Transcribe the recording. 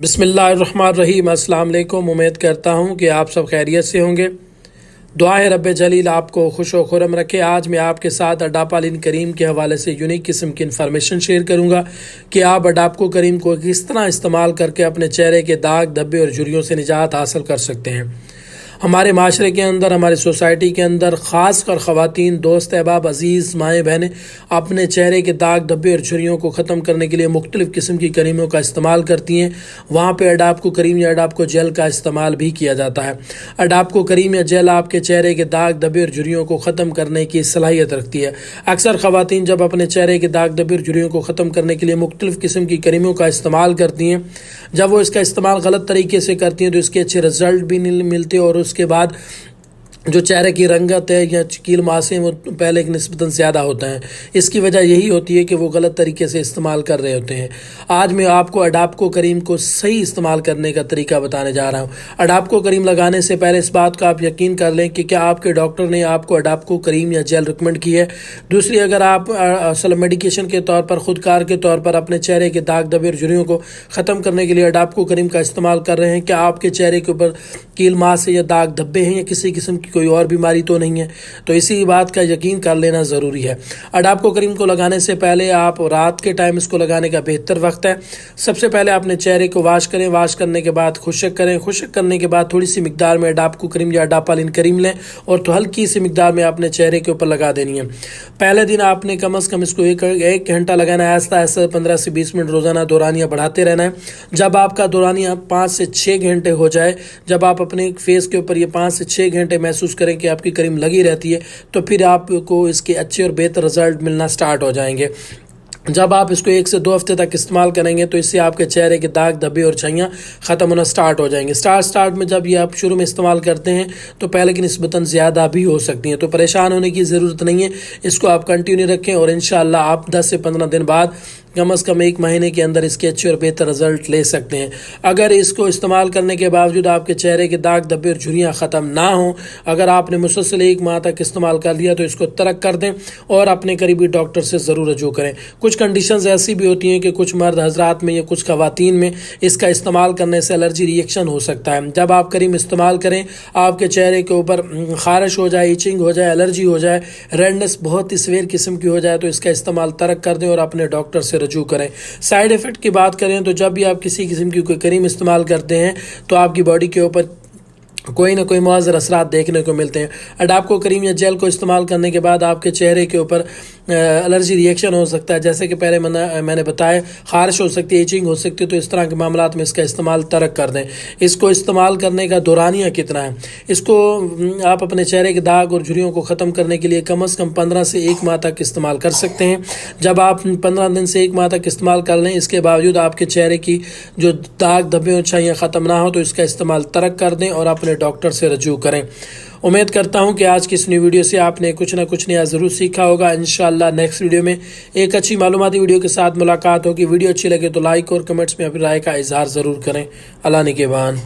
बिस्मिल्लाहिर्रहमानिर्रहीम। अस्सलाम वालेकुम। उम्मीद करता हूँ कि आप सब खैरियत से होंगे। दुआ है रब्बे जलील आपको खुश व खुरम रखे। आज मैं आपके साथ अडापालिन करीम के हवाले से यूनिक किस्म की इन्फॉर्मेशन शेयर करूँगा कि आप अडापको करीम को किस तरह इस्तेमाल करके अपने चेहरे के दाग धब्बे और झुर्रियों से निजात हासिल कर सकते हैं। हमारे माशरे के अंदर, हमारी सोसाइटी के अंदर ख़ास कर ख़वातीन, दोस्त अहबाब, अज़ीज़, माएँ बहनें अपने चेहरे के दाग धब्बे और झुर्रियों को ख़त्म करने के लिए मुख्तलिफ़ किस्म की करीमों का इस्तेमाल करती हैं। वहाँ पर अडापको करीम या अडापको जेल का इस्तेमाल भी किया जाता है। अडापको करीम या जेल आपके चेहरे के दाग धब्बे और झुर्रियों को ख़त्म करने की सलाहियत रखती है। अक्सर ख़वातीन जब अपने चेहरे के दाग धब्बे और झुर्रियों को ख़त्म करने के लिए मुख्तलिफ़ किस्म की करीमों का इस्तेमाल करती हैं, जब वो इसका इस्तेमाल गलत तरीके से करती हैं तो इसके अच्छे रिज़ल्ट भी नहीं मिलते और उसके बाद जो चेहरे की रंगत है या कील मासे वो पहले की निस्बतन ज़्यादा होता है। इसकी वजह यही होती है कि वो गलत तरीके से इस्तेमाल कर रहे होते हैं। आज मैं आपको अडापको करीम को सही इस्तेमाल करने का तरीका बताने जा रहा हूँ। अडापको करीम लगाने से पहले इस बात का आप यकीन कर लें कि क्या आपके डॉक्टर ने आपको अडापको करीम या जेल रिकमेंड की है। दूसरी, अगर आप असल मेडिकेशन के तौर पर, खुदकार के तौर पर अपने चेहरे के दाग धब्बे और झुर्रियों को ख़त्म करने के लिए अडापको करीम का इस्तेमाल कर रहे हैं, क्या आपके चेहरे के ऊपर कील मास या दाग धब्बे हैं या किसी किस्म की कोई और बीमारी तो नहीं है, तो इसी बात का यकीन कर लेना ज़रूरी है। अडापको करीम को लगाने से पहले आप रात के टाइम इसको लगाने का बेहतर वक्त है। सबसे पहले अपने चेहरे को वाश करें। वाश करने के बाद खुशक करें। खुशक करने के बाद थोड़ी सी मिकदार में अडापको करीम या अडापालिन करीम लें और तो हल्की सी मिकदार में अपने चेहरे के ऊपर लगा देनी है। पहले दिन आपने कम अज़ कम इसको एक घंटा लगाना है। ऐसा ऐसा 15 से 20 मिनट रोज़ाना दौरानियाँ बढ़ाते रहना है। जब आपका दौरानियाँ 5 से 6 घंटे हो जाए, जब आप अपने फेस के ऊपर ये 5 से 6 घंटे महसूस करें कि आपकी करीम लगी रहती है, तो फिर आपको इसके अच्छे और बेहतर रिजल्ट मिलना स्टार्ट हो जाएंगे। जब आप इसको 1 से 2 हफ्ते तक इस्तेमाल करेंगे तो इससे आपके चेहरे के दाग धब्बे और छाइयाँ ख़त्म होना स्टार्ट हो जाएंगे। स्टार्ट में जब ये आप शुरू में इस्तेमाल करते हैं तो पहले की निस्बतन ज़्यादा भी हो सकती हैं, तो परेशान होने की ज़रूरत नहीं है। इसको आप कंटिन्यू रखें और इंशाअल्लाह आप 10 से 15 दिन बाद कम अज़ कम 1 महीने के अंदर इसके अच्छे और बेहतर रिजल्ट ले सकते हैं। अगर इसको इस्तेमाल करने के बावजूद आपके चेहरे के दाग धब्बे और झुर्रियाँ ख़त्म ना हों, अगर आपने मुसलसल 1 माह तक इस्तेमाल कर लिया तो इसको तर्क कर दें और अपने करीबी डॉक्टर से ज़रूर रजू करें। कुछ कंडीशंस ऐसी भी होती हैं कि कुछ मर्द हजरात में या कुछ ख़वातीन में इसका इस्तेमाल करने से एलर्जी रिएक्शन हो सकता है। जब आप करीम इस्तेमाल करें, आपके चेहरे के ऊपर खारिश हो जाए, इचिंग हो जाए, एलर्जी हो जाए, रेडनेस बहुत ही सीवियर किस्म की हो जाए, तो इसका इस्तेमाल तर्क कर दें और अपने डॉक्टर से रजू करें। साइड इफ़ेक्ट की बात करें तो जब भी आप किसी किस्म की कोई करीम इस्तेमाल करते हैं तो आपकी बॉडी के ऊपर कोई ना कोई मुआज़र असरात देखने को मिलते हैं। अडापको करीम या जेल को इस्तेमाल करने के बाद आपके चेहरे के ऊपर एलर्जी रिएक्शन हो सकता है, जैसे कि पहले मैंने बताया, खारिश हो सकती है, इचिंग हो सकती है। तो इस तरह के मामलात में इसका इस्तेमाल तर्क कर दें। इसको इस्तेमाल करने का दौरानिया कितना है, इसको आप अपने चेहरे के दाग और झुर्रियों को ख़त्म करने के लिए कम अज़ कम 15 से 1 माह तक इस्तेमाल कर सकते हैं। जब आप 15 दिन से 1 माह तक इस्तेमाल कर लें, इसके बावजूद आपके चेहरे की जो दाग धब्बे और छाइयाँ ख़त्म ना हो, तो इसका इस्तेमाल तर्क कर दें और अपने डॉक्टर से रजू करें। उम्मीद करता हूं कि आज की इस नई वीडियो से आपने कुछ ना कुछ नया ज़रूर सीखा होगा। इंशाअल्लाह नेक्स्ट वीडियो में एक अच्छी मालूमाती वीडियो के साथ मुलाकात होगी। वीडियो अच्छी लगे तो लाइक और कमेंट्स में अपनी राय का इजहार ज़रूर करें। अल्लाह निगहबान।